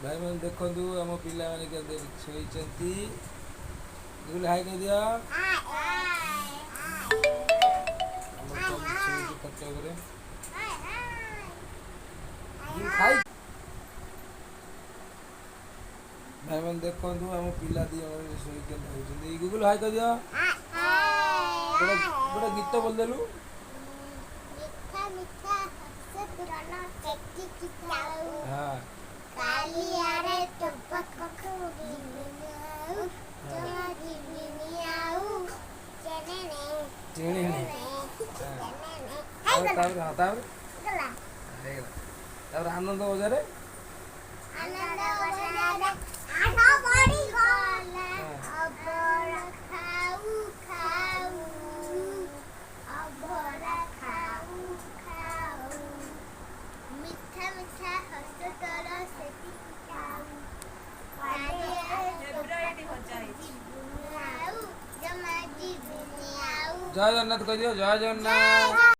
भाई मैंने देखु आम पिला मैंने शोचती गुगुल हाई कह दिया कटक खाई भाई मैंने देखु आम पिला दी शोचती गुगुल हाई कह दिया गोटे गीत बोलदेलु मिठा मिठा हस पुराना चक्की की ताऊ हाँ काली आरे टपक जिमियाऊ जमा जिमियाऊ चने ने चीनी नहीं आनंद बजारे आनंद बजारे आनो बड़ी गोला अबोरा खाऊ खाऊ अबोरा खाऊ खाऊ मिठा मिठा हस तोरा से पिताऊ काली आरे फेब्रुआरी हजा जिमियाऊ जमा जिमियाऊ जय जगन्नाथ कह दियो जय जगन्नाथ।